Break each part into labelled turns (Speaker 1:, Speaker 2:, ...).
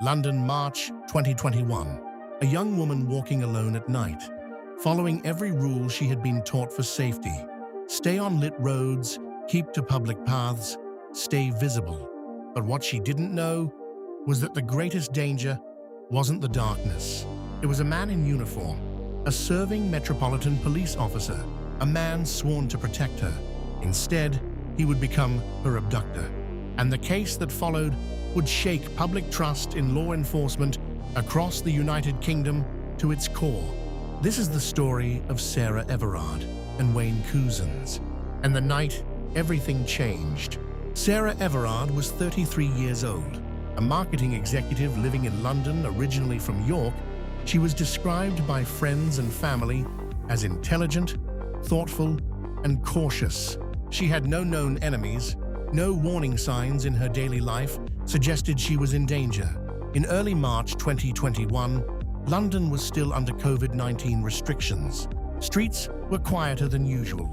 Speaker 1: London, March 2021. A young woman walking alone at night, following every rule she had been taught for safety. Stay on lit roads, keep to public paths, stay visible. But what she didn't know was that the greatest danger wasn't the darkness. It was a man in uniform, a serving Metropolitan Police officer, a man sworn to protect her. Instead, he would become her abductor. And the case that followed would shake public trust in law enforcement across the United Kingdom to its core. This is the story of Sarah Everard and Wayne Couzens. And the night everything changed. Sarah Everard was 33 years old, a marketing executive living in London, originally from York. She was described by friends and family as intelligent, thoughtful, and cautious. She had no known enemies. No warning signs in her daily life suggested she was in danger. In early March 2021, London was still under COVID-19 restrictions. Streets were quieter than usual.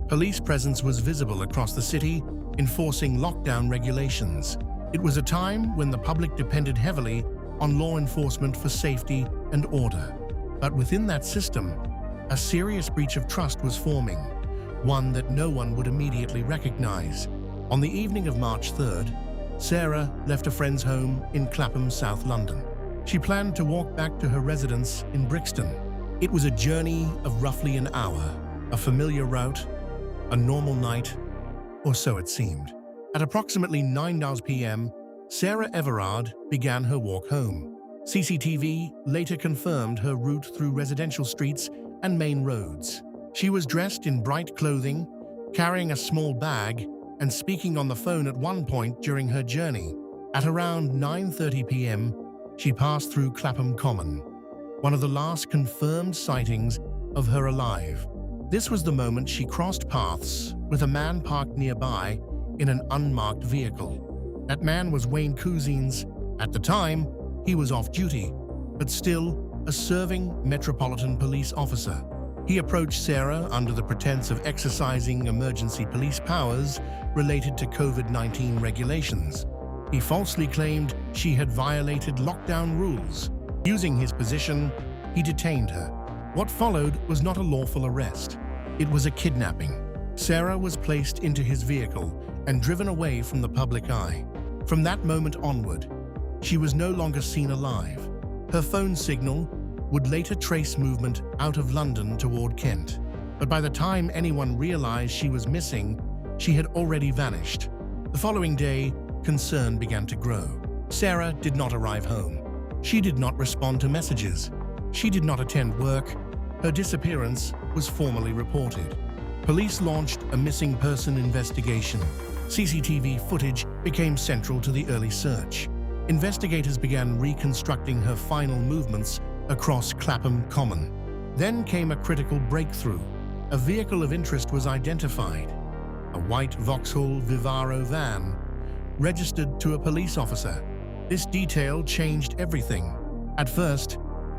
Speaker 1: Police presence was visible across the city, enforcing lockdown regulations. It was a time when the public depended heavily on law enforcement for safety and order. But within that system, a serious breach of trust was forming, one that no one would immediately recognize. On the evening of March 3rd, Sarah left a friend's home in Clapham, South London. She planned to walk back to her residence in Brixton. It was a journey of roughly an hour, a familiar route, a normal night, or so it seemed. At approximately 9 p.m., Sarah Everard began her walk home. CCTV later confirmed her route through residential streets and main roads. She was dressed in bright clothing, carrying a small bag, and speaking on the phone at one point during her journey. At around 9:30 p.m., she passed through Clapham Common, one of the last confirmed sightings of her alive. This was the moment she crossed paths with a man parked nearby in an unmarked vehicle. That man was Wayne Couzens. At the time, he was off duty, but still a serving Metropolitan Police officer. He approached Sarah under the pretense of exercising emergency police powers related to COVID-19 regulations. He falsely claimed she had violated lockdown rules. Using his position, he detained her. What followed was not a lawful arrest. It was a kidnapping. Sarah was placed into his vehicle and driven away from the public eye. From that moment onward, she was no longer seen alive. Her phone signal would later trace movement out of London toward Kent. But by the time anyone realized she was missing, she had already vanished. The following day, concern began to grow. Sarah did not arrive home. She did not respond to messages. She did not attend work. Her disappearance was formally reported. Police launched a missing person investigation. CCTV footage became central to the early search. Investigators began reconstructing her final movements across Clapham Common. Then came a critical breakthrough. A vehicle of interest was identified, a white Vauxhall Vivaro van, registered to a police officer. This detail changed everything. At first,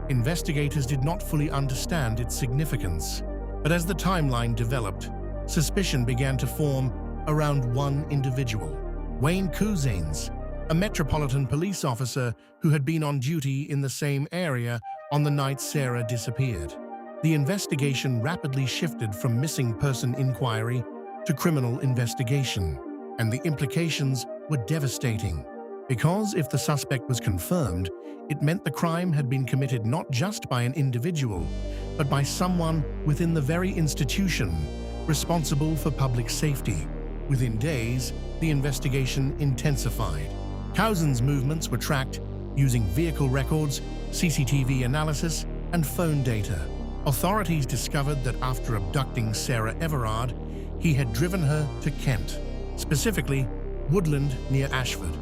Speaker 1: investigators did not fully understand its significance. But as the timeline developed, suspicion began to form around one individual, Wayne Couzens, a Metropolitan Police officer who had been on duty in the same area on the night Sarah disappeared. The investigation rapidly shifted from missing person inquiry to criminal investigation, and the implications were devastating. Because if the suspect was confirmed, it meant the crime had been committed not just by an individual, but by someone within the very institution responsible for public safety. Within days, the investigation intensified. Couzens' movements were tracked using vehicle records, CCTV analysis, and phone data. Authorities discovered that after abducting Sarah Everard, he had driven her to Kent, specifically Woodland near Ashford.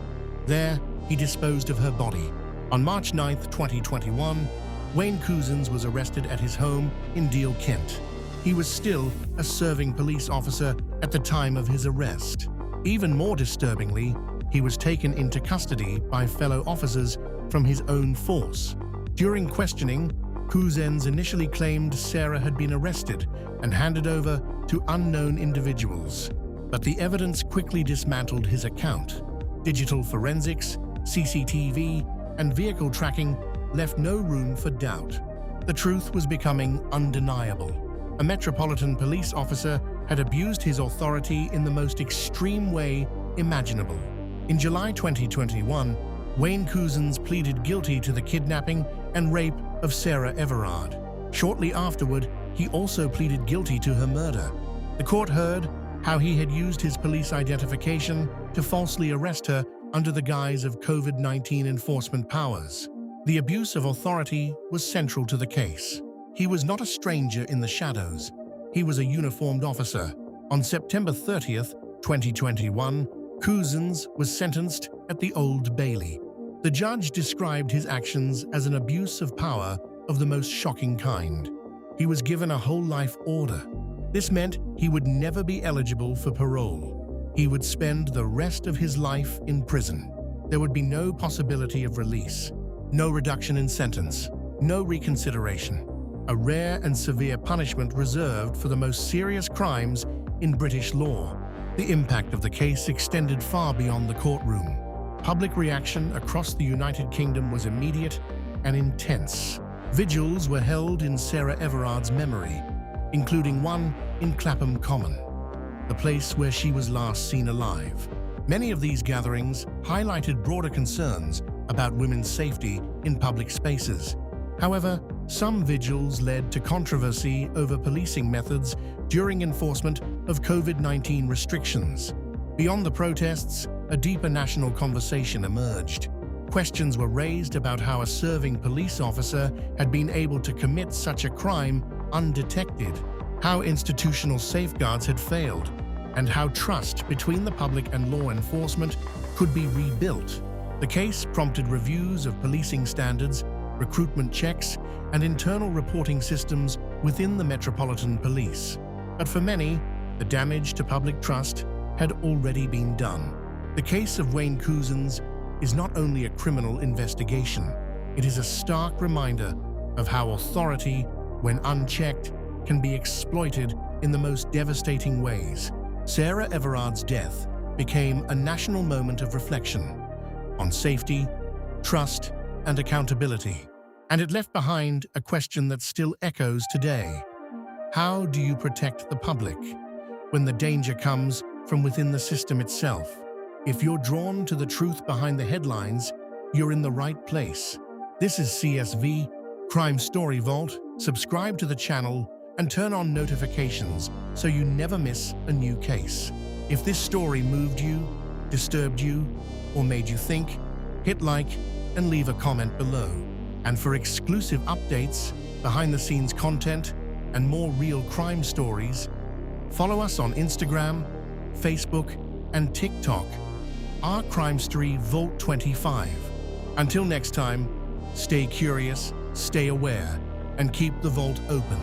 Speaker 1: There, he disposed of her body. On March 9, 2021, Wayne Couzens was arrested at his home in Deal, Kent. He was still a serving police officer at the time of his arrest. Even more disturbingly, he was taken into custody by fellow officers from his own force. During questioning, Couzens initially claimed Sarah had been arrested and handed over to unknown individuals. But the evidence quickly dismantled his account. Digital forensics, CCTV, and vehicle tracking left no room for doubt. The truth was becoming undeniable. A Metropolitan Police officer had abused his authority in the most extreme way imaginable. In July 2021, Wayne Couzens pleaded guilty to the kidnapping and rape of Sarah Everard. Shortly afterward, he also pleaded guilty to her murder. The court heard how he had used his police identification to falsely arrest her under the guise of COVID-19 enforcement powers. The abuse of authority was central to the case. He was not a stranger in the shadows. He was a uniformed officer. On September 30th, 2021, Couzens was sentenced at the Old Bailey. The judge described his actions as an abuse of power of the most shocking kind. He was given a whole life order. This meant he would never be eligible for parole. He would spend the rest of his life in prison. There would be no possibility of release, no reduction in sentence, no reconsideration. A rare and severe punishment reserved for the most serious crimes in British law. The impact of the case extended far beyond the courtroom. Public reaction across the United Kingdom was immediate and intense. Vigils were held in Sarah Everard's memory, including one in Clapham Common, the place where she was last seen alive. Many of these gatherings highlighted broader concerns about women's safety in public spaces. However, some vigils led to controversy over policing methods during enforcement of COVID-19 restrictions. Beyond the protests, a deeper national conversation emerged. Questions were raised about how a serving police officer had been able to commit such a crime undetected, how institutional safeguards had failed, and how trust between the public and law enforcement could be rebuilt. The case prompted reviews of policing standards, recruitment checks, and internal reporting systems within the Metropolitan Police. But for many, the damage to public trust had already been done. The case of Wayne Couzens is not only a criminal investigation, it is a stark reminder of how authority, when unchecked, can be exploited in the most devastating ways. Sarah Everard's death became a national moment of reflection on safety, trust, and accountability. And it left behind a question that still echoes today. How do you protect the public when the danger comes from within the system itself? If you're drawn to the truth behind the headlines, you're in the right place. This is CSV, Crime Story Vault. Subscribe to the channel and turn on notifications so you never miss a new case. If this story moved you, disturbed you, or made you think, hit like and leave a comment below. And for exclusive updates, behind-the-scenes content, and more real crime stories, follow us on Instagram, Facebook, and TikTok. Our Crime Story Vault 25. Until next time, stay curious, stay aware, and keep the vault open.